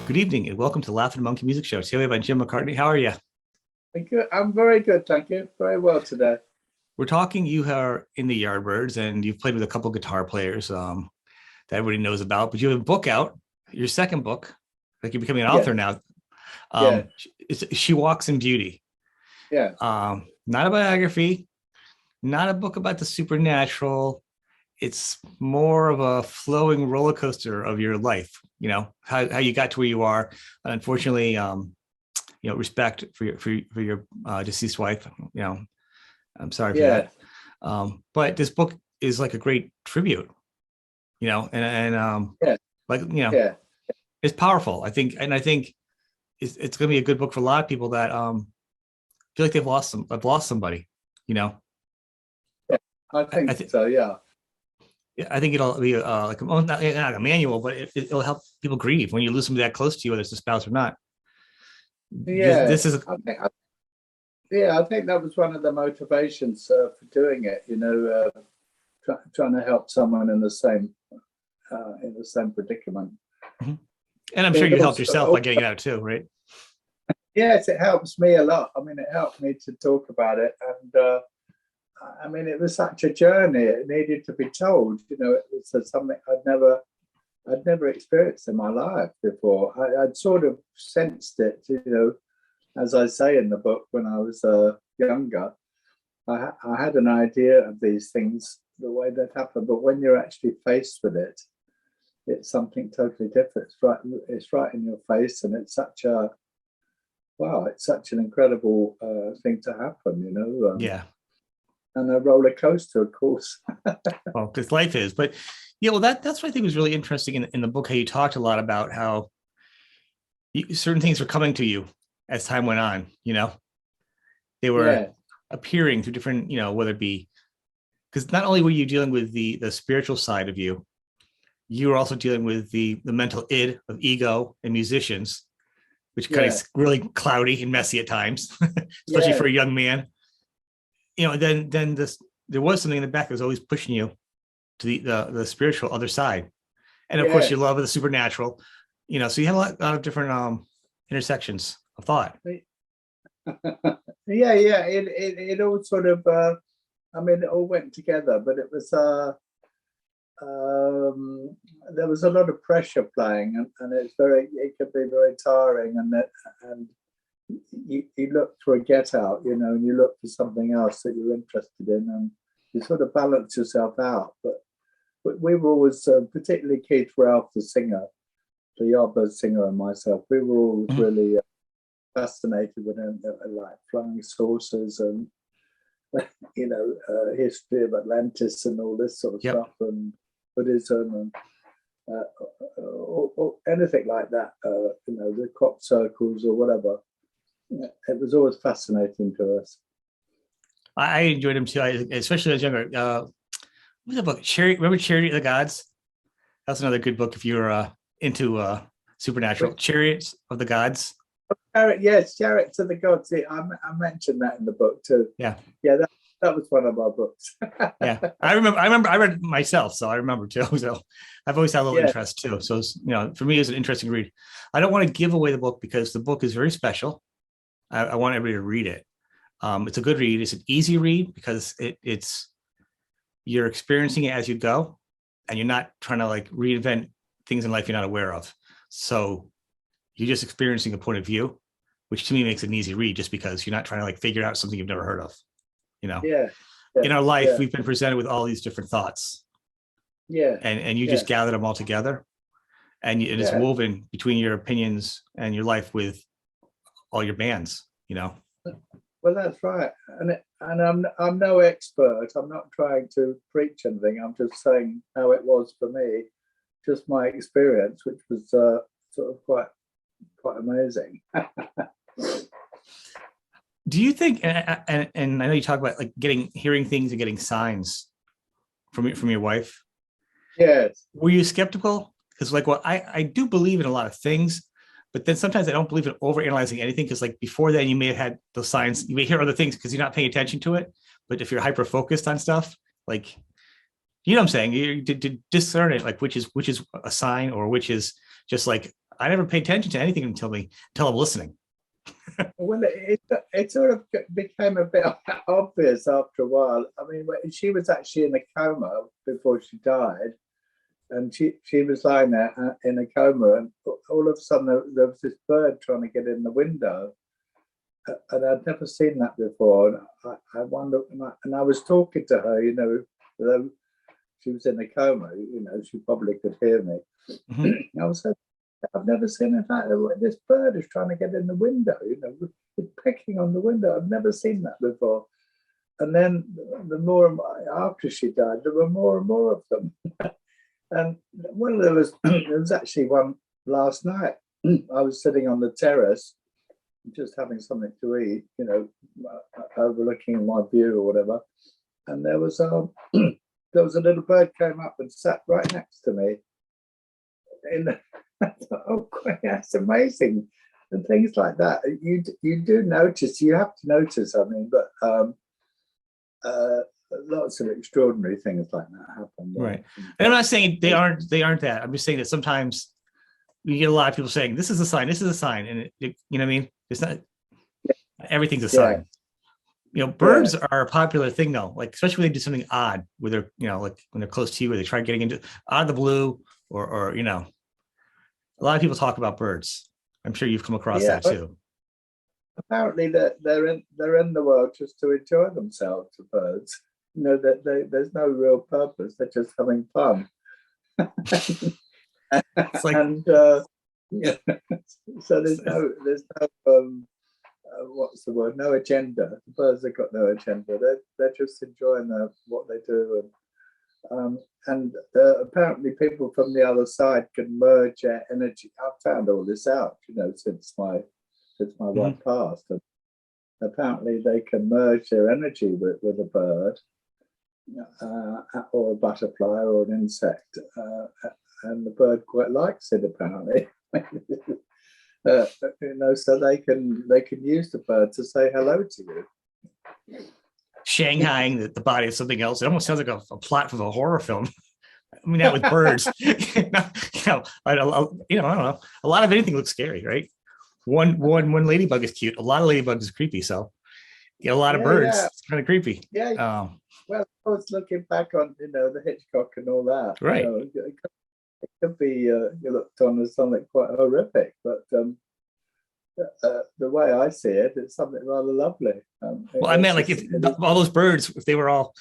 Good evening and welcome to Laughing Monkey Music Show. Today by Jim McCarty. How are you? Good. I'm very good, thank you. Very well today. We're talking. You are in the Yardbirds and you've played with a couple of guitar players that everybody knows about. But you have a book out, your second book. Like you're becoming an Yeah, author now. yeah, She Walks in Beauty. yeah, Not a biography, not a book about the supernatural. It's more of a flowing roller coaster of your life. You know how you got to where you are. Unfortunately, respect for your deceased wife. I'm sorry for yeah, that. But this book is like a great tribute. yeah, Like yeah, it's powerful. I think it's going to be a good book for a lot of people that feel like I've lost somebody. You know, yeah. I I, I think think. so. Yeah, I think it'll be not a manual, but it'll help people grieve when you lose somebody that close to you, whether it's a spouse or not. yeah. This is Yeah, I think that was one of the motivations for doing it. Trying to help someone in the same predicament. Mhm. And I'm sure It you helped also, yourself by getting it out too, right? yes, it helps me a lot. I mean, it helped me to talk about it, and I mean, it was such a journey. It needed to be told. It was something I'd never experienced in my life before. I'd sort of sensed it, as I say in the book, when I was younger. I had an idea of these things, the way that happen, but when you're actually faced with it, it's something totally different. It's right in your face, and it's such a wow. It's such an incredible thing to happen, Yeah. and a roller coaster, of course. Well, because life is, but yeah, well, that's what I think was really interesting in the book. How you talked a lot about how certain things were coming to you as time went on. They were Yeah, appearing through different, whether it be because not only were you dealing with the spiritual side of you, you were also dealing with the mental id of ego and musicians, which kind yeah, of really cloudy and messy at times, especially yeah, for a young man. Then this there was something in the back that was always pushing you to the spiritual other side, and of course yeah. your love of the supernatural. So you have a lot of different intersections of thought. Yeah, yeah. It all sort of. I mean, it all went together, but it was. There was a lot of pressure playing, and it could be very tiring, and you look for a get out, and you look for something else that you're interested in, and you sort of balance yourself out. But we were always, particularly Keith Ralph, the singer, the Yardbirds singer, and myself, we were always Mhm. really fascinated with him, like flying saucers and history of Atlantis and all this sort of Yep. stuff, and Buddhism and or anything like that. The crop circles or whatever. It was always fascinating to us. I enjoyed him too, especially as younger. What was that book? Remember Chariots of the Gods? That's another good book if you're into supernatural. Which Chariots of the Gods. Yes, Chariots of the Gods. I mentioned that in the book too. Yeah. Yeah, that was one of our books. Yeah, I remember. I read it myself, so I remember too. So I've always had a little Yeah, interest too. So for me, it's an interesting read. I don't want to give away the book because the book is very special. I want everybody to read it. It's a good read. It's an easy read because it's you're experiencing it as you go, and you're not trying to like reinvent things in life you're not aware of. So you're just experiencing a point of view, which to me makes it an easy read, just because you're not trying to like figure out something you've never heard of. You know, yeah, yeah, in our life, yeah, we've been presented with all these different thoughts, yeah, and you yeah, just gather them all together, and it is yeah. woven between your opinions and your life with all your bands. Well, that's right. And I'm no expert. I'm not trying to preach anything. I'm just saying how it was for me, just my experience, which was sort of quite amazing. Do you think? And I know you talk about like hearing things and getting signs from your wife. Yes. Were you skeptical? Because like, well, I do believe in a lot of things, but then sometimes I don't believe in overanalyzing anything. Because like before then, you may have had those signs. You may hear other things because you're not paying attention to it. But if you're hyper focused on stuff, like You know what I'm saying? You to discern it, like which is a sign or which is just like I never pay attention to anything until I'm listening. Well, it sort of became a bit obvious after a while. I mean, she was actually in a coma before she died, and she was lying there in a coma, and all of a sudden there was this bird trying to get in the window, and I'd never seen that before. And I wonder, and I was talking to her, though she was in a coma, she probably could hear me. Mm-hmm. I was saying, I've never seen in fact this bird is trying to get in the window, it's pecking on the window. I've never seen that before. And then the more after she died, there were more and more of them. And well, there was actually one last night. I was sitting on the terrace, just having something to eat, overlooking my view or whatever. And there was a little bird came up and sat right next to me. I thought, oh, that's amazing, and things like that. You do notice. You have to notice. I mean, but lots of extraordinary things like that happen. Right, and I'm not saying they aren't that. I'm just saying that sometimes you get a lot of people saying this is a sign, and you know what I mean. It's not everything's a sign. Birds are a popular thing though, like especially when they do something odd, where they're like when they're close to you, where they try getting into out of the blue, or a lot of people talk about birds. I'm sure you've come across that too. Apparently, they're in the world just to enjoy themselves. The birds, that there's no real purpose. They're just having fun. It's like, and so there's no what's the word? No agenda. The birds have got no agenda. They're just enjoying what they do, and apparently people from the other side can merge their energy. I've found all this out, since my wife passed. And apparently they can merge their energy with a bird, or a butterfly or an insect, and the bird quite likes it apparently. So they can use the bird to say hello to you. Shanghaiing the body of something else. It almost sounds like a plot from a horror film. I mean, that with birds. I don't know. A lot of anything looks scary, right? One ladybug is cute. A lot of ladybugs is creepy. So, a lot of birds. Yeah. It's kind of creepy. Yeah. Well, I was looking back on the Hitchcock and all that. Right. It could be looked on as something quite horrific, but the way I see it, it's something rather lovely. Well, I meant like if all those birds, if they were all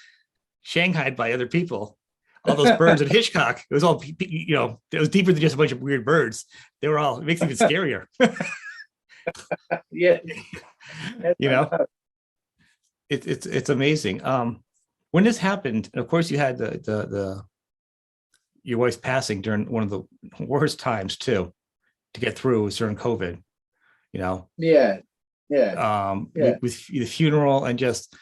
shanghaied by other people, all those birds in Hitchcock, it was all, it was deeper than just a bunch of weird birds. They were all, it makes it even scarier. Yeah. It's amazing. When this happened, of course, you had your wife's passing during one of the worst times too, to get through during COVID. Yeah. With the funeral and just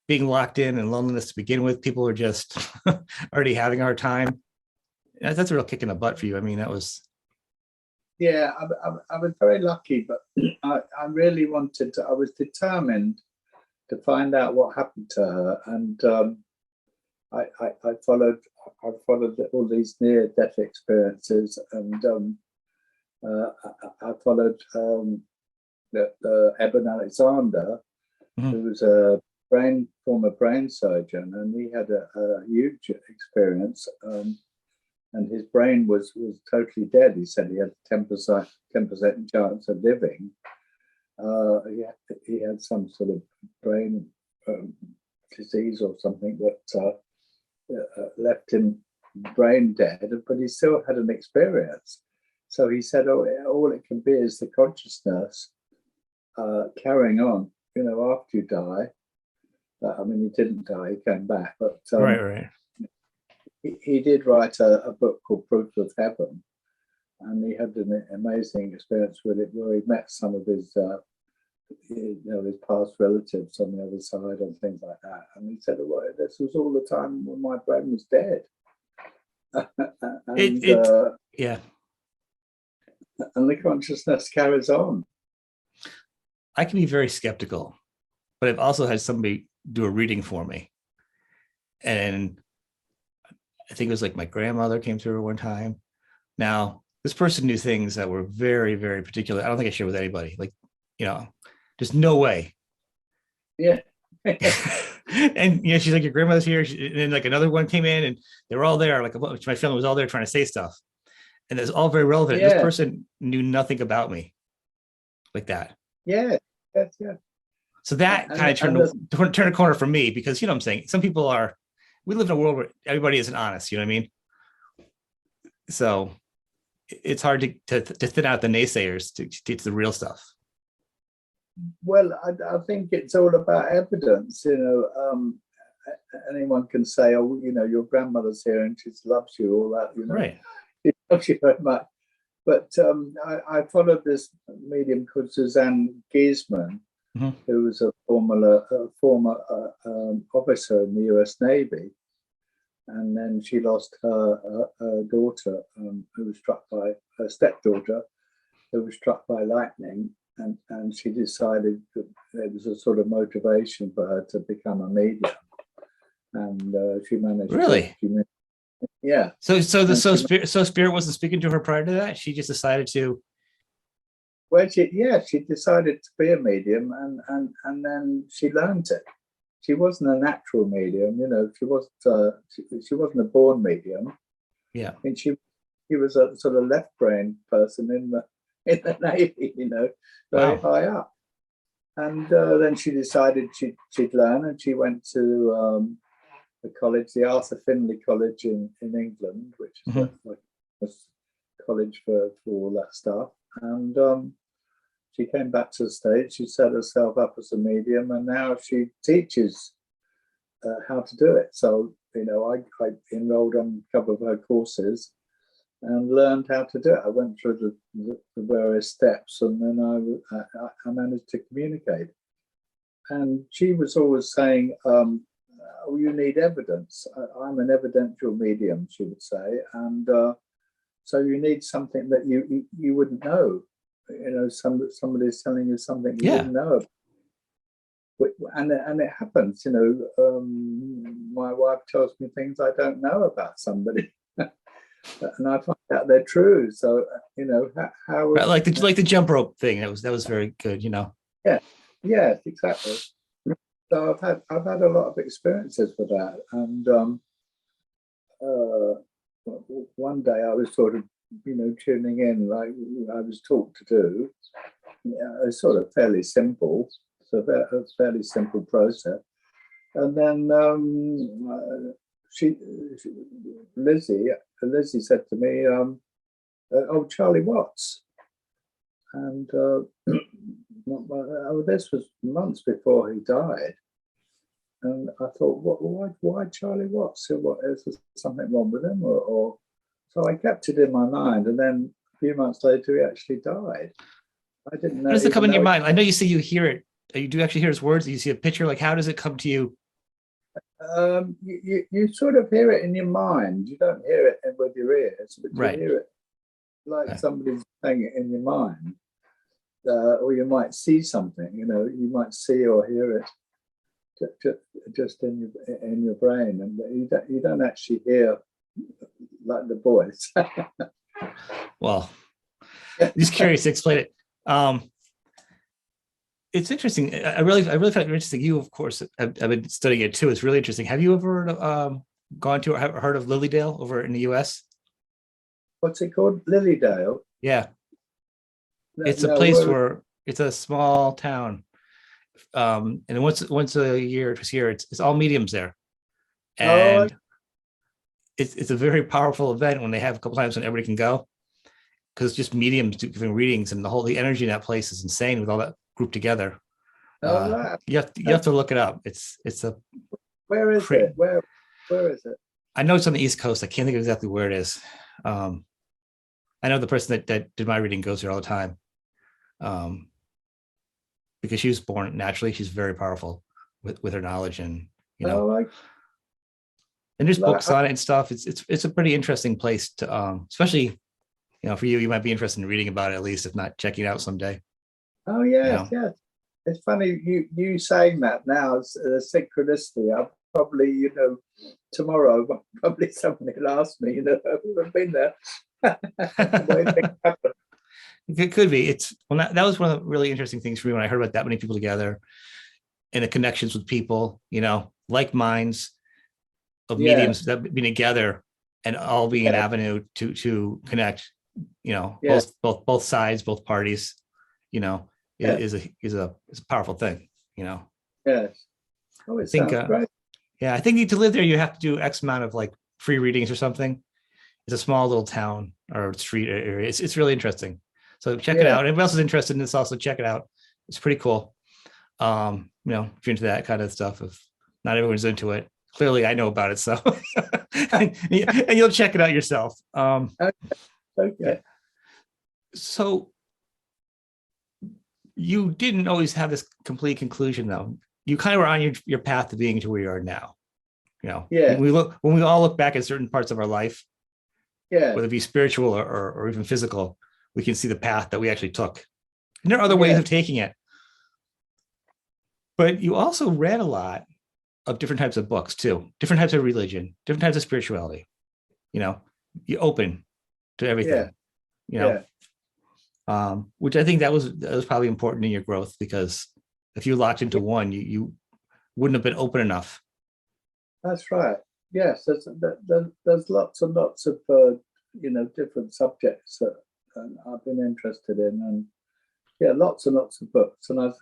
being locked in and loneliness to begin with, people are just already having a hard time. That's a real kick in the butt for you. I mean, that was. Yeah, I was very lucky, but I really wanted to. I was determined to find out what happened to her, and I followed all these near-death experiences, and I followed Eben Alexander, who was a former brain surgeon, and he had a huge experience, and his brain was totally dead. He said he had 10% chance of living. He had some sort of brain disease or something that left him brain dead, but he still had an experience. So he said, all it can be is the consciousness carrying on, after you die. I mean, he didn't die, he came back. But right. He did write a book called Proof of Heaven, and he had an amazing experience with it, where he met some of his his past relatives on the other side and things like that. And he said, this was all the time when my brain was dead. Yeah. And the consciousness carries on. I can be very skeptical, but I've also had somebody do a reading for me. And I think it was like my grandmother came through one time. Now, this person knew things that were very, very particular. I don't think I shared with anybody. Like, you know, just no way. Yeah. And she's like, your grandmother's here. And then like another one came in, and they were all there. Like my family was all there trying to say stuff, and it's all very relevant. This Yeah. person knew nothing about me, like that. Yeah. Yes. Yeah. So that kind of turned a corner for me, because, what I'm saying, some people we live in a world where everybody isn't honest. You know what I mean? So it's hard to thin out the naysayers to teach the real stuff. Well, I think it's all about evidence. Anyone can say, "Oh, your grandmother's here and she loves you," all that. Right. She loves you very much. But I followed this medium called Suzanne Giesman, mm-hmm. who was a former officer in the U.S. Navy, and then she lost her daughter, who was struck by her stepdaughter, who was struck by lightning. And she decided that there was a sort of motivation for her to become a medium, and she managed. Really? Yeah. So spirit wasn't speaking to her prior to that. She just decided to. Well, she decided to be a medium, and then she learned it. She wasn't a natural medium, She wasn't a born medium. Yeah. And she was a sort of left-brained person in the Navy, very high up. And then she decided she'd learn, and she went to the college, the Arthur Findlay College in England, which is mm-hmm. like a college for all that stuff. And she came back to the States. She set herself up as a medium, and now she teaches how to do it. So, I enrolled on a couple of her courses and learned how to do it. I went through the various steps, and then I managed to communicate. And she was always saying, you need evidence. I'm an evidential medium, she would say. And so you need something that you wouldn't know. Somebody's telling you something you wouldn't know. And it happens, my wife tells me things I don't know about somebody. And I find out they're true. So how right, like the jump rope thing. That was very good. Yeah, exactly. So I've had a lot of experiences with that. And one day I was sort of tuning in, like I was taught to do. It's sort of fairly simple. So a fairly simple process. And then Lizzie said to me, Charlie Watts. And this was months before he died. And I thought, why Charlie Watts? What, is there something wrong with him? Or so I kept it in my mind. And then a few months later, he actually died. I didn't know. How does it come in your mind? I know you say you hear it. You do actually hear his words. You see a picture. Like, how does it come to you? You sort of hear it in your mind. You don't hear it with your ears, but you hear it like somebody's saying it in your mind. Or you might see something. You might see or hear it just in your brain, and you don't actually hear like the voice. Well, just curious to explain it. It's interesting. I really found it interesting. You, of course, have been studying it too. It's really interesting. Have you ever gone to or heard of Lilydale over in the U.S.? What's it called? Lilydale? Yeah. It's a place where it's a small town. And once a year, it's all mediums there. And it's a very powerful event when they have a couple times when everybody can go. Because it's just mediums giving readings, and the energy in that place is insane with all that grouped together. You have to look it up. It's a where is it? Where is it? I know it's on the East Coast. I can't think of exactly where it is. I know the person that did my reading goes there all the time. Because she was born naturally. She's very powerful with her knowledge, and and there's books on it and stuff. It's a pretty interesting place to especially for you might be interested in reading about it, at least, if not checking it out someday. Oh yes, yes. It's funny you saying that now. It's a synchronicity. I probably tomorrow, probably somebody will ask me, have you ever been there? The way things happen. It could be. That was one of the really interesting things for me when I heard about that many people together and the connections with people, like minds of Yeah, mediums that being together and all being an yeah, avenue to connect, yeah, both sides, both parties, yeah, is a powerful thing. yes. Oh, I it think, sounds great. yeah, I think to live there, you have to do X amount of like free readings or something. It's a small little town or street area. It's really interesting. So check it Yeah, out. Everybody else is interested in this, also check it out. It's pretty cool. If you're into that kind of stuff, if not everyone's into it, clearly I know about it. So and you'll check it out yourself. okay. So you didn't always have this complete conclusion though. You kind of were on your path to being to where you are now. Yeah, When we all look back at certain parts of our life, yeah, whether it be spiritual or even physical, we can see the path that we actually took. And there are other ways yeah, of taking it. But you also read a lot of different types of books too, different types of religion, different types of spirituality. You open to yeah, everything, yeah. which I think that was probably important in your growth, because if you locked into one, you wouldn't have been open enough. That's right. Yes, there's lots and lots of different subjects that I've been interested in, and yeah, lots and lots of books, and I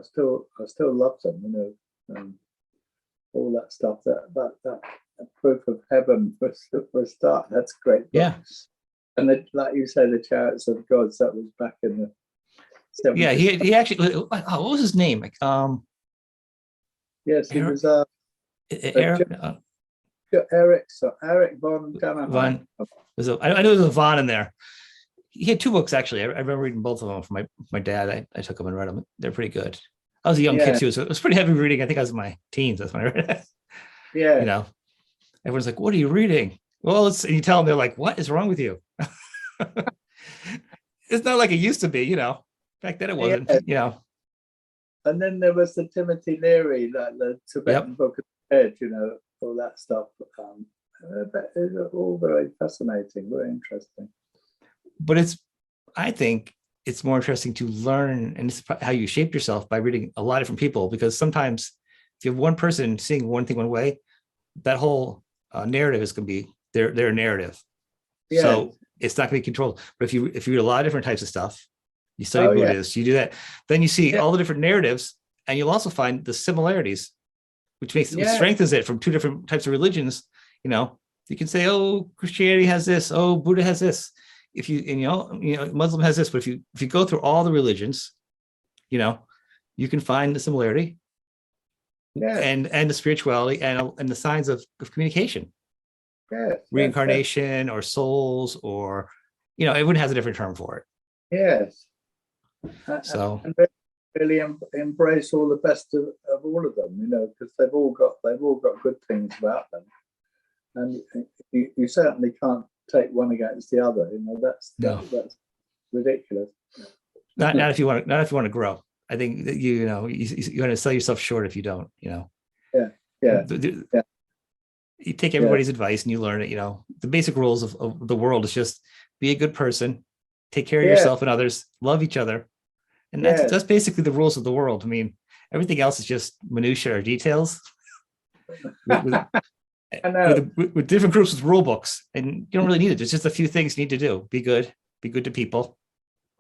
still love them. All that stuff. That Proof of Heaven for a start. That's a great book. Yeah, And like you say, the Chariots of Gods. That was back in the 70s. yeah. He actually. Oh, what was his name? Yes, he was Eric Eric von Danaher. Von. I know there's a Von in there. He had two books actually. I remember reading both of them from my dad. I took them and read them. They're pretty good. I was a young kid too, so it was pretty heavy reading. I think I was in my teens. That's when I read it. Yeah. Everyone's like, "What are you reading?" Well, and you tell them, they're like, "What is wrong with you?" It's not like it used to be. Back then it wasn't. Yeah. And then there was the Timothy Leary, like the Tibetan Book of the Dead. All that stuff. It's all very fascinating, very interesting. But I think it's more interesting to learn, and it's how you shape yourself by reading a lot of different people, because sometimes if you have one person seeing one thing one way, that whole narrative is going to be their narrative. Yeah. So it's not going to be controlled. But if you read a lot of different types of stuff, you study Buddhists, you do that, then you see all the different narratives, and you'll also find the similarities, which strengthens it from two different types of religions. You can say, oh, Christianity has this, oh, Buddha has this. If Muslim has this, but if you go through all the religions, you can find the similarity, and the spirituality and the signs of communication, reincarnation or souls, or everyone has a different term for it. Yes. So and really embrace all the best of all of them, because they've all got good things about them, and you certainly can't take one against the other. That's ridiculous. Not if you want to grow. I think that you're going to sell yourself short if you don't. Yeah. You take everybody's advice and you learn it. The basic rules of the world is just be a good person, take care of yourself and others, love each other, and that's basically the rules of the world. I mean, everything else is just minutia or details. With different groups with rule books, and you don't really need it. There's just a few things you need to do. Be good to people.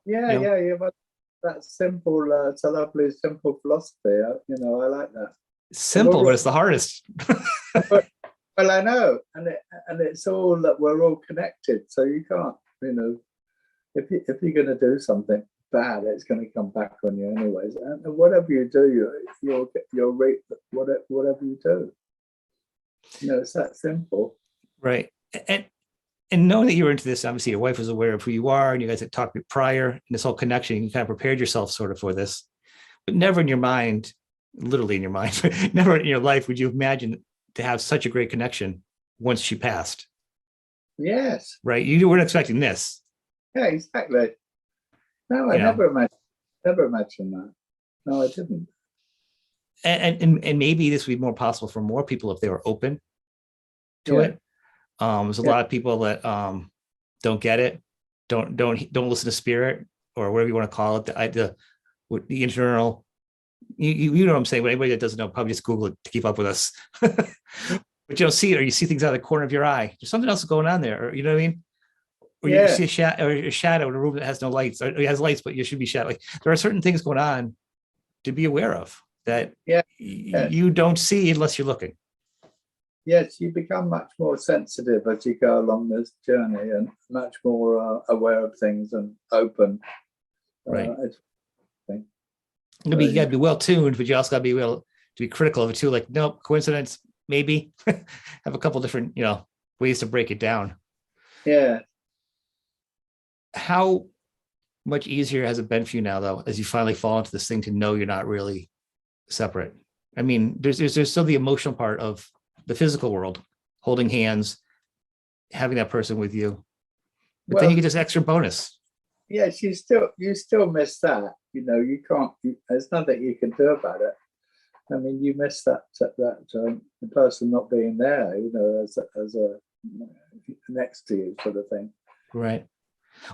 Yeah. But that's simple. It's a lovely, simple philosophy. I like that. It's simple, but it's the hardest. Well, I know, and it's all that we're all connected. So you can't, if you're going to do something bad, it's going to come back on you anyways. And whatever you do, you'll reap whatever you do. It's that simple. Right. And knowing that you were into this, obviously your wife was aware of who you are, and you guys had talked prior, and this whole connection, you kind of prepared yourself sort of for this, but never in your mind, literally in your mind, but never in your life would you imagine to have such a great connection once she passed. Yes. Right. You weren't expecting this. Yeah, exactly. No, I never imagined that. No, I didn't. And maybe this would be more possible for more people if they were open to Yeah. it. There's a Yeah. lot of people that don't get it, don't listen to spirit or whatever you want to call it. The internal, you know what I'm saying. But anybody that doesn't know, probably just Google it to keep up with us. But you don't see it, or you see things out of the corner of your eye. There's something else going on there, or you know what I mean? Or you Yeah. see a shadow in a room that has no lights, or it has lights, but you should be shadow. Like there are certain things going on to be aware of that Yeah. you don't see unless you're looking. Yes, you become much more sensitive as you go along this journey, and much more aware of things and open. Right. So, You got to be well tuned, but you also got to be able to be critical of it too. Like, nope, coincidence, maybe. Have a couple different, ways to break it down. yeah. How much easier has it been for you now, though, as you finally fall into this thing to know you're not really separate? I mean, there's still the emotional part of the physical world, holding hands, having that person with you, but then you get this extra bonus. Yes, you still miss that. You can't. There's nothing you can do about it. I mean, you miss that the person not being there. As a next to you, sort of thing. Right.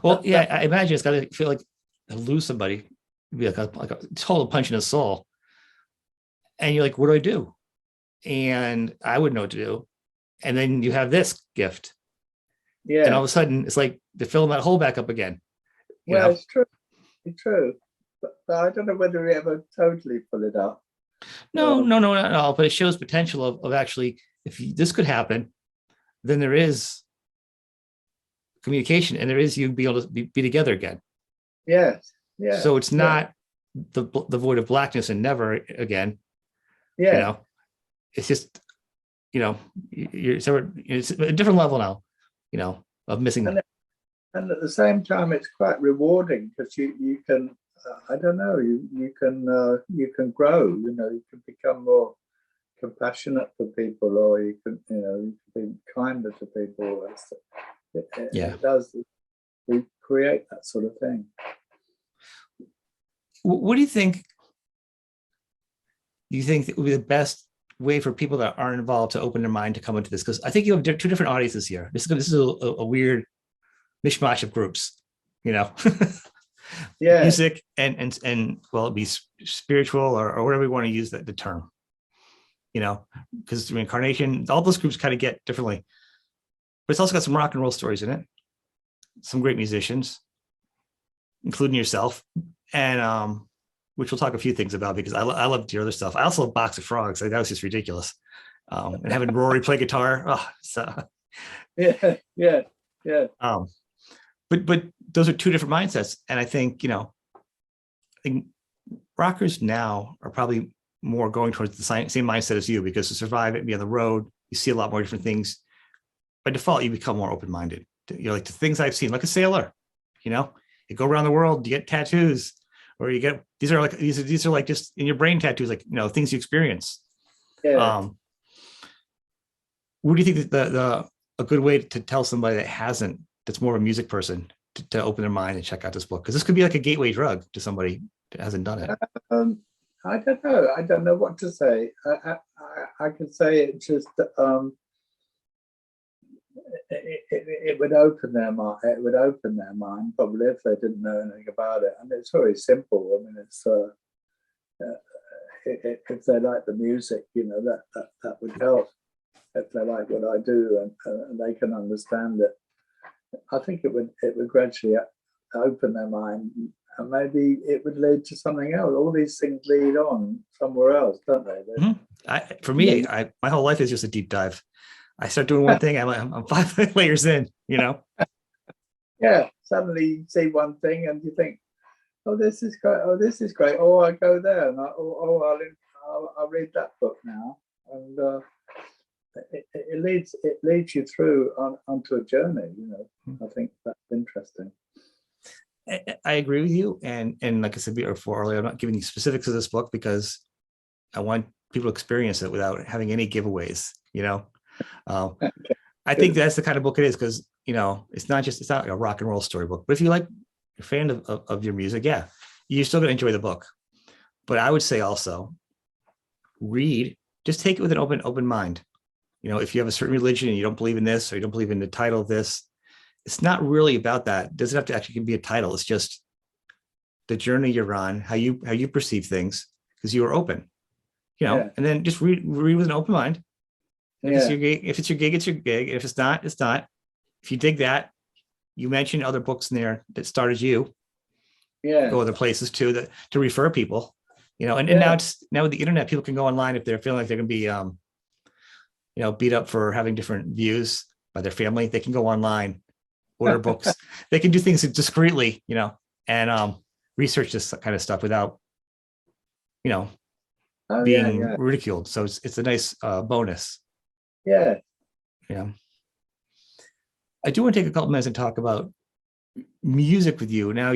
Well, yeah, I imagine it's got to feel like to lose somebody, be like a total punch in the soul, and you're like, what do I do? And I wouldn't know what to do. And then you have this gift, Yeah. and all of a sudden, it's like they're filling that hole back up again. Well, it's true. It's true. But I don't know whether we ever totally pull it up. No, not at all. But it shows potential of actually, if this could happen, then there is communication, and there is you be able to be together again. Yes. Yeah. So it's not the void of blackness and never again. Yeah. It's just, you're separate. It's a different level now, of missing. And at the same time, it's quite rewarding because you can, I don't know, you can grow. You can become more compassionate for people, or you can be kinder to people. It does. We create that sort of thing. What do you think? Do you think that would be the best way for people that aren't involved to open their mind to come into this? Because I think you have two different audiences here. This is a weird mishmash of groups, Yeah. Music and well, it'd be spiritual or whatever you want to use the term, because reincarnation, all those groups kind of get differently. But it's also got some rock and roll stories in it, some great musicians, including yourself, and which we'll talk a few things about because I love your other stuff. I also love Box of Frogs. Like, that was just ridiculous. And having Rory play guitar. Yeah. But those are two different mindsets. And I think, I think rockers now are probably more going towards the same mindset as you, because to survive it, be on the road, you see a lot more different things. By default, you become more open-minded. You're like, the things I've seen, like a sailor, you go around the world, you get tattoos, or you get, these are like just in your brain tattoos, like, things you experience. Yeah. What do you think that a good way to tell somebody that's more of a music person to open their mind and check out this book? Because this could be like a gateway drug to somebody that hasn't done it. I don't know. I don't know what to say. I can say it just it would open their mind. It would open their mind probably if they didn't know anything about it. And it's very simple. I mean, it's if they like the music, that would help. If they like what I do and they can understand it, I think it would gradually open their mind, and maybe it would lead to something else. All these things lead on somewhere else, don't they? Mm-hmm. For me, my whole life is just a deep dive. I start doing one thing, I'm 5 layers in, Yeah, suddenly you see one thing and you think, oh, this is great. Oh, this is great. Oh, I go there and I'll read that book now. And it leads you through onto a journey. I think that's interesting. I agree with you, and like I said before earlier, I'm not giving you specifics of this book because I want people to experience it without having any giveaways. Okay. I think that's the kind of book it is, because it's not like a rock and roll storybook. But if you're a fan of your music, yeah, you're still gonna enjoy the book. But I would say also read, just take it with an open mind. if you have a certain religion and you don't believe in this, or you don't believe in the title of this, it's not really about that. It doesn't have to actually be a title. It's just the journey you're on, how you perceive things, because you are open, Yeah. and then just read with an open mind. If it's Yeah. your gig, it's your gig. If it's not, it's not. If you dig that, you mentioned other books in there that started you. Yeah. Go other places too, that to refer people, and Yeah. now with the internet, people can go online if they're feeling like they're gonna be beat up for having different views by their family. They can go online, order books. They can do things discreetly, and research this kind of stuff without, you know, Oh yeah. being Yeah. ridiculed. So it's a nice bonus. Yeah. Yeah. I do want to take a couple minutes and talk about music with you. Now,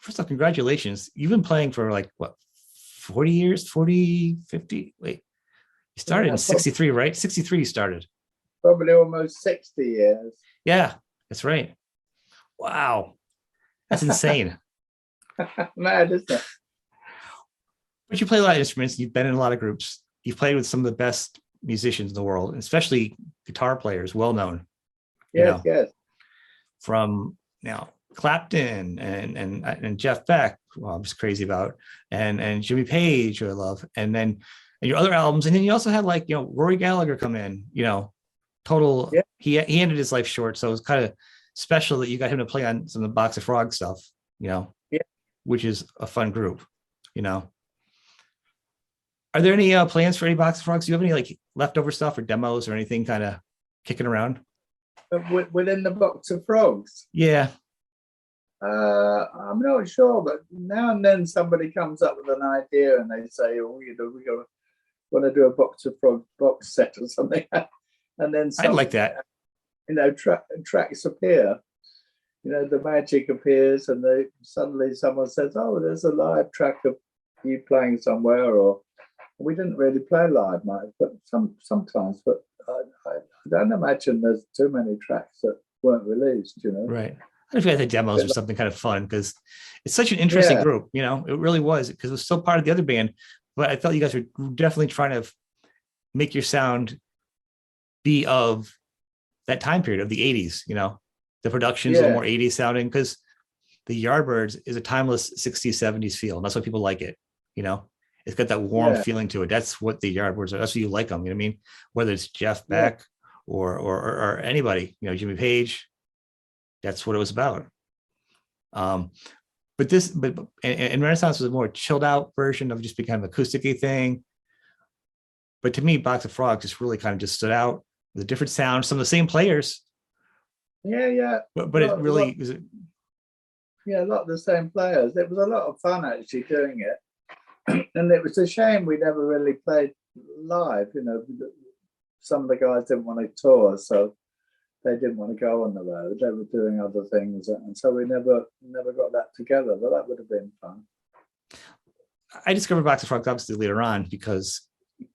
first off, congratulations. You've been playing for like what, 40 years, 40, 50? Wait, you started Yeah, in 63, right? 63 you started. probably almost 60 years. Yeah, that's right. Wow. That's insane. Mad, isn't it? But you play a lot of instruments. You've been in a lot of groups. You've played with some of the best musicians in the world, especially guitar players, well known, Yes. Yes. from Clapton and Jeff Beck, who I'm just crazy about, and Jimmy Page, who I love, and your other albums. And then you also had like, Rory Gallagher come in, total, Yeah. he ended his life short. So it was kind of special that you got him to play on some of the Box of Frogs stuff, Yeah. which is a fun group, Are there any plans for any Box of Frogs? Do you have any like leftover stuff or demos or anything kind of kicking around? But within the Box of Frogs. Yeah. I'm not sure, but now and then somebody comes up with an idea and they say, "Oh, we want to do a Box of Frogs box set or something," and then I'd like that. Tracks appear. The magic appears, and suddenly someone says, "Oh, there's a live track of you playing somewhere," or we didn't really play live, Mike, but sometimes. But I don't imagine there's too many tracks that weren't released. Right. I don't know if the demos or something kind of fun, because it's such an interesting Yeah. group. It really was, because it was still part of the other band, but I felt you guys were definitely trying to make your sound be of that time period of the 80s. The production's a little more 80s sounding, because the Yardbirds is a timeless 60s, 70s feel. And that's why people like it. It's got that warm feeling to it. That's what the Yardbirds are. That's what you like them. You know what I mean? Whether it's Jeff Beck or anybody, Jimmy Page, that's what it was about. But Renaissance was a more chilled out version of just becoming acoustic-y thing. But to me, Box of Frogs just really kind of just stood out with a different sound, some of the same players. Yeah. But it really was. Yeah, a lot of the same players. It was a lot of fun actually doing it. And it was a shame we never really played live. Some of the guys didn't want to tour, so they didn't want to go on the road. They were doing other things, and so we never got that together. But that would have been fun. I discovered Box of Frogs obviously later on, because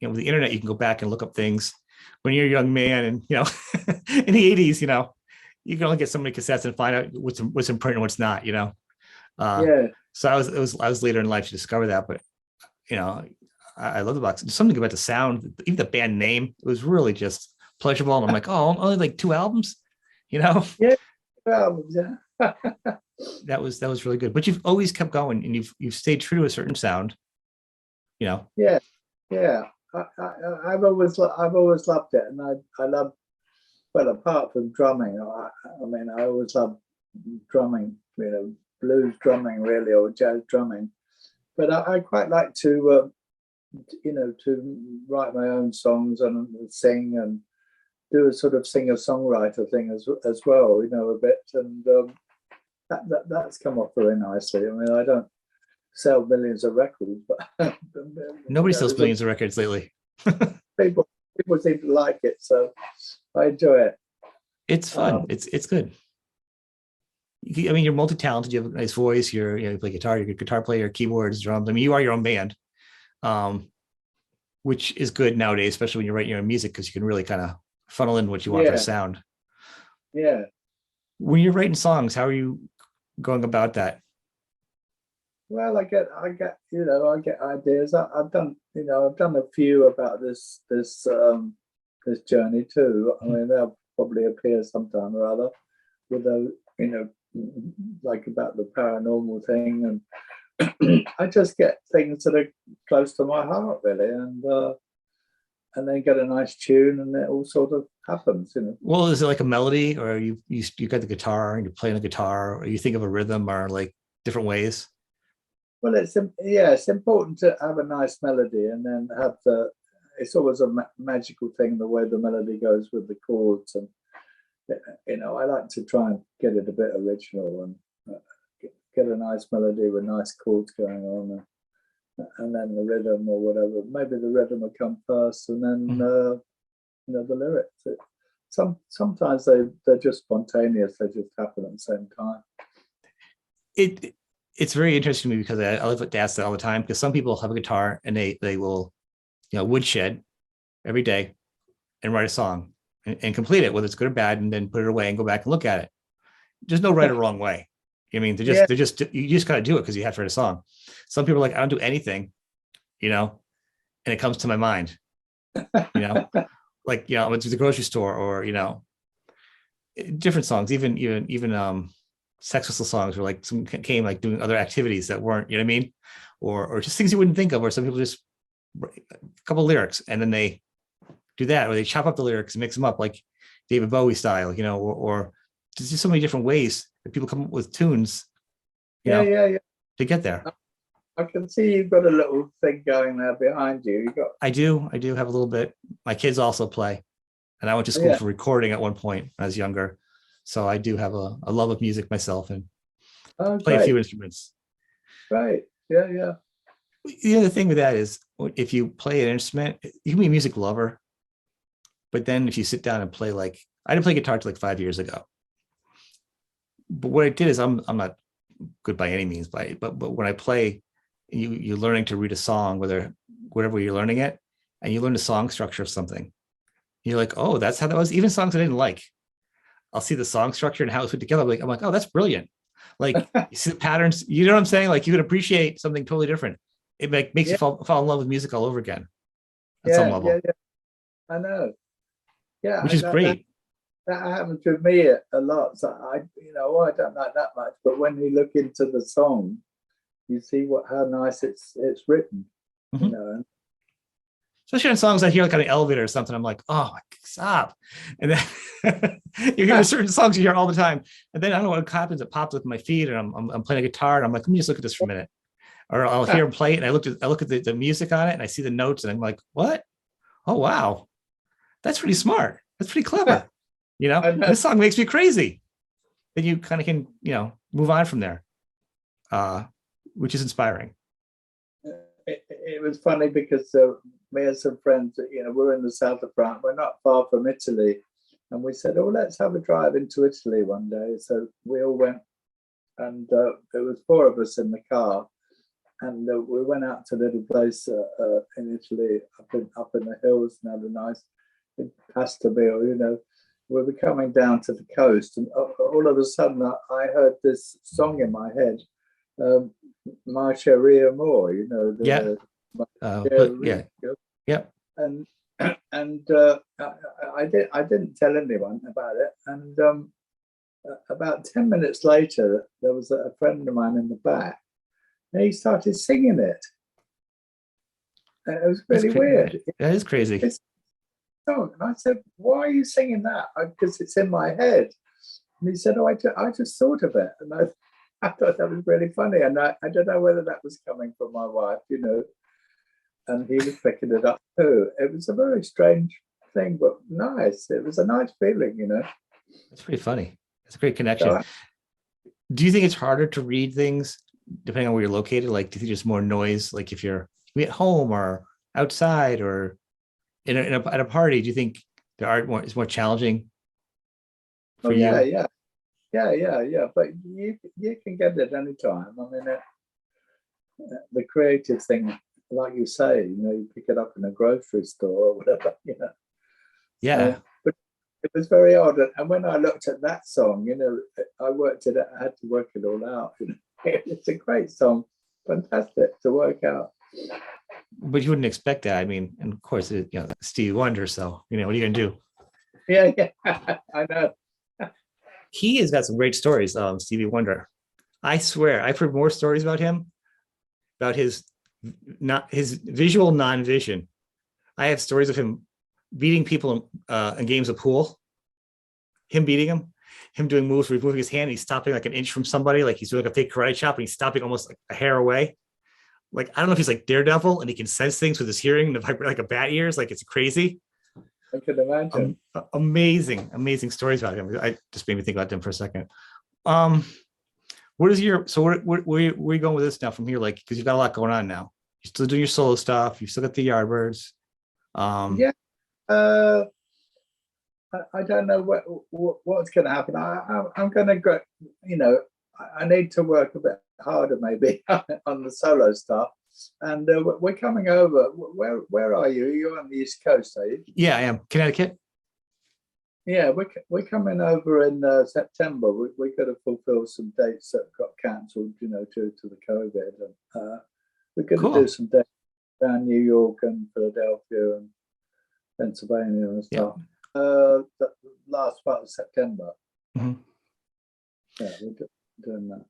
with the internet you can go back and look up things when you're a young man, and in the 80s, you can only get so many cassettes and find out what's in print and what's not. So I was later in life to discover that, but I love the Box. There's something about the sound, even the band name. It was really just pleasurable. And I'm like, oh, only like 2 albums, Yeah, 2 albums. Yeah. That was really good. But you've always kept going, and you've stayed true to a certain sound. Yeah. I've always loved it, and I love. Well, apart from drumming, I always loved drumming. Blues drumming, really, or jazz drumming. But I quite like to, to write my own songs and sing and do a sort of singer-songwriter thing as well, a bit. And that's come off very nicely. I don't sell millions of records, but nobody sells millions of records lately. people seem to like it, so I enjoy it. It's fun. It's good. You're multi-talented. You have a nice voice. You play guitar. You're a good guitar player, keyboards, drums. You are your own band, which is good nowadays, especially when you're writing your own music, because you can really kind of funnel in what you want for a sound. Yeah. When you're writing songs, how are you going about that? Well, I get ideas. I've done a few about this this journey too. I mean, they'll probably appear sometime or other with a, like about the paranormal thing, and I just get things that are close to my heart, really, and then get a nice tune, and it all sort of happens. Well, is it like a melody, or you got the guitar and you're playing the guitar, or you think of a rhythm, or like different ways? Well, it's important to have a nice melody, and then have it's always a magical thing the way the melody goes with the chords, and I like to try and get it a bit original, and get a nice melody with nice chords going on, and then the rhythm or whatever. Maybe the rhythm will come first, and then the lyrics. Sometimes they're just spontaneous; they just happen at the same time. It's very interesting to me, because I live with ask that all the time, because some people have a guitar and they will woodshed every day and write a song and complete it, whether it's good or bad, and then put it away and go back and look at it. There's no right or wrong way. I mean, you just got to do it because you have to write a song. Some people are like, I don't do anything, and it comes to my mind, like, I went to the grocery store, or, different songs, even Sex Pistol songs, were like some came like doing other activities that weren't, what I mean? Or just things you wouldn't think of, or some people just a couple of lyrics and then they do that, or they chop up the lyrics and mix them up like David Bowie style, or there's just so many different ways that people come up with tunes, to get there. I can see you've got a little thing going there behind you. I do have a little bit. My kids also play, and I went to school for recording at one point when I was younger. So I do have a love of music myself, and play a few instruments. Right. Yeah. The other thing with that is, if you play an instrument, you can be a music lover, but then if you sit down and play, like, I didn't play guitar till like 5 years ago. But what I did is, I'm not good by any means, but when I play, you're learning to read a song, whatever you're learning it, and you learn the song structure of something. You're like, oh, that's how that was. Even songs I didn't like, I'll see the song structure and how it's put together. I'm like, oh, that's brilliant. Like, you see the patterns, you know what I'm saying? Like, you can appreciate something totally different. It makes you fall in love with music all over again at some level. Yeah. I know. Yeah. Which is great. That happens with me a lot. So I don't like that much, but when you look into the song, you see how nice it's written. Mm-hmm. Especially in songs I hear like on an elevator or something, I'm like, oh, stop. And then you hear certain songs you hear all the time. And then I don't know what happens, it pops up my feed, and I'm playing a guitar, and I'm like, let me just look at this for a minute. Or I'll hear him play it, and I look at the music on it, and I see the notes, and I'm like, what? Oh, wow. That's pretty smart. That's pretty clever. This song makes me crazy. Then you kind of can, move on from there, which is inspiring. It was funny because me and some friends, we're in the south of France. We're not far from Italy, and we said, "Oh, let's have a drive into Italy one day." So we all went, and there was 4 of us in the car, and we went out to a little place in Italy, up in the hills, and had a nice pasta meal. We were coming down to the coast, and all of a sudden, I heard this song in my head. My Cherie Amour, Yeah. And I didn't tell anyone about it. And about 10 minutes later, there was a friend of mine in the back, and he started singing it. And it was really weird. That is crazy. And I said, "Why are you singing that?" Because it's in my head. And he said, "Oh, I just thought of it." And I thought that was really funny. And I don't know whether that was coming from my wife, and he was picking it up too. It was a very strange thing, but nice. It was a nice feeling, That's pretty funny. It's a great connection. So, do you think it's harder to read things depending on where you're located? Like, do you think there's more noise? Like, if you're at home or outside or at a party, do you think it's more challenging for you? Yeah. But you can get it anytime. I mean, the creative thing, like you say, you pick it up in a grocery store or whatever, Yeah. But it was very odd. And when I looked at that song, I worked it out. I had to work it all out. It's a great song, fantastic to work out. but you wouldn't expect that. I mean, and of course, Stevie Wonder. So what are you gonna do? Yeah, yeah, I know. He has got some great stories. Stevie Wonder. I swear, I've heard more stories about him, about his visual non-vision. I have stories of him beating people in games of pool. Him beating him doing moves where he's moving his hand, and he's stopping like an inch from somebody, like he's doing a fake karate chop, and he's stopping almost like a hair away. Like I don't know if he's like Daredevil and he can sense things with his hearing, like a bat ears. Like it's crazy. I can imagine. Amazing stories about him. I just made me think about them for a second. What is your where are you going with this now from here? Like, because you've got a lot going on now. You're still doing your solo stuff. You still got the Yardbirds. Yeah. I don't know what's going to happen. I'm going to go. I need to work a bit harder maybe on the solo stuff. And we're coming over. Where are you? You're on the East Coast, are you? Yeah, I am. Connecticut. Yeah, we're coming over in September. We got to fulfill some dates that got cancelled, due to the COVID. And we're going to do some dates around New York and Philadelphia and Pennsylvania and stuff. The last part of September. Mm-hmm. Yeah, we're doing that.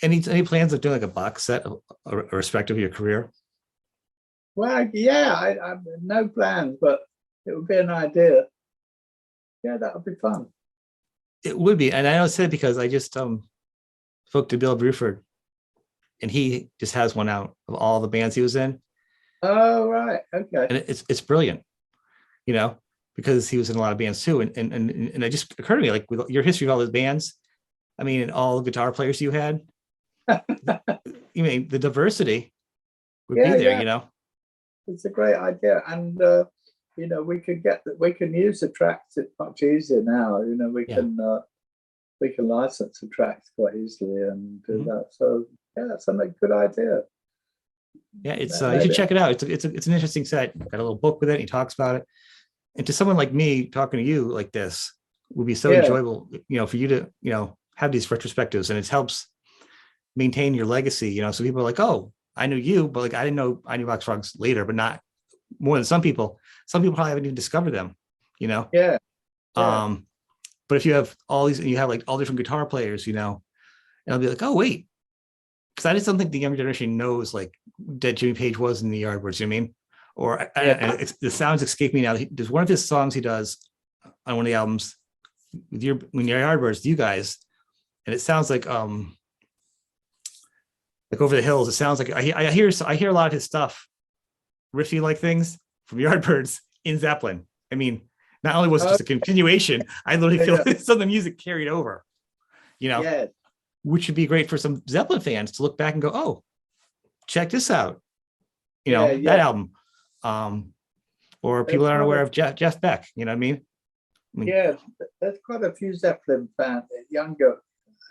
Any plans of doing like a box set, irrespective of your career? Well, yeah, I no plans, but it would be an idea. Yeah, that would be fun. It would be, and I know I said because I just spoke to Bill Bruford, and he just has one out of all the bands he was in. Oh, right, okay. And it's brilliant, because he was in a lot of bands too, and it just occurred to me, like with your history of all those bands, I mean, and all the guitar players you had, you mean the diversity would be there, It's a great idea, and we can use the tracks. It's much easier now. We can license the tracks quite easily and do that. So yeah, that's a good idea. Yeah, it's you should check it out. It's an interesting set. Got a little book with it. He talks about it, and to someone like me talking to you like this would be so enjoyable. For you to have these retrospectives, and it helps maintain your legacy. So people are like, oh, I knew you, but like I knew Box Frogs later, but not more than some people. Some people probably haven't even discovered them. Yeah. But if you have all these, and you have like all different guitar players, and I'll be like, oh wait, because I just don't think the younger generation knows like that Jimmy Page was in the Yardbirds. You know what I mean? Or the sounds escape me now. There's one of his songs he does on one of the albums when your Yardbirds, you guys, and it sounds like Over the Hills. It sounds like I hear a lot of his stuff, riffy like things from Yardbirds in Zeppelin. I mean, not only was it just a continuation, I literally feel some of the music carried over, which would be great for some Zeppelin fans to look back and go, oh, check this out. That album. Or people that aren't aware of Jeff Beck, you know what I mean? Yeah, there's quite a few Zeppelin fans, younger,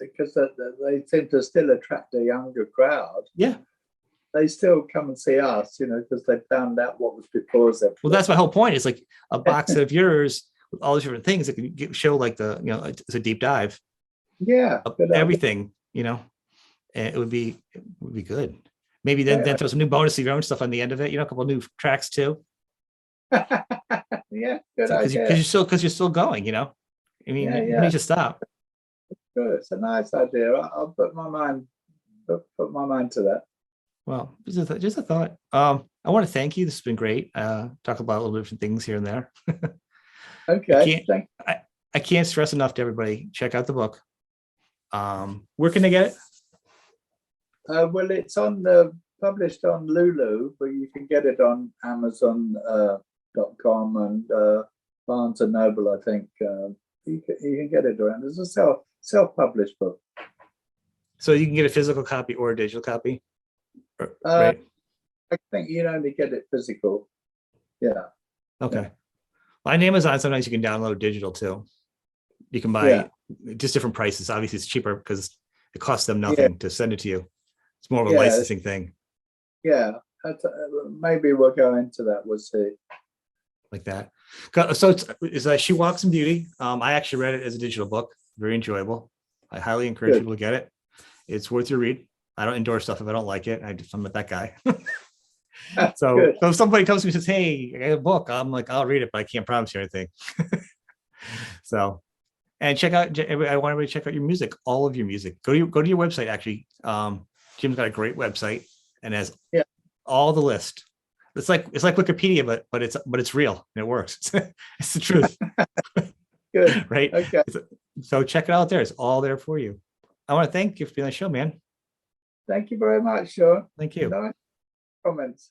because they seem to still attract a younger crowd. Yeah. They still come and see us, because they found out what was before Zeppelin. Well, that's my whole point. It's like a box set of yours with all these different things that can show like it's a deep dive. Yeah. Everything, and it would be good. Maybe then throw some new bonus of your own stuff on the end of it, a couple of new tracks too. Yeah, good idea. Because you're still going, I mean, you need to stop. Good. It's a nice idea. I'll put my mind to that. Well, just a thought. I want to thank you. This has been great. Talk about a little different things here and there. Okay. I can't stress enough to everybody, check out the book. Where can they get it? Well, it's published on Lulu, but you can get it on Amazon.com and Barnes and Noble, I think. You can get it around. It's a self-published book. So you can get a physical copy or a digital copy? Right? I think you only get it physical. Yeah. Okay. Well, on Amazon, sometimes you can download digital too. You can buy just different prices. Obviously, it's cheaper because it costs them nothing to send it to you. It's more of a licensing thing. Yeah. Maybe we'll go into that. We'll see. Like that. So it's She Walks in Beauty. I actually read it as a digital book. Very enjoyable. I highly encourage people to get it. It's worth your read. I don't endorse stuff if I don't like it. I'm not that guy. So, Good. so if somebody comes to me and says, "Hey, I got a book," I'm like, "I'll read it, but I can't promise you anything." So, and check out. I want everybody to check out your music, all of your music. Go to your website. Actually, Jim's got a great website and has Yeah. all the list. It's like Wikipedia, but it's real and it works. It's the truth, Good. right? Okay. So check it out there. It's all there for you. I want to thank you for being on the show, man. Thank you very much, Sean. Thank you. Nice comments.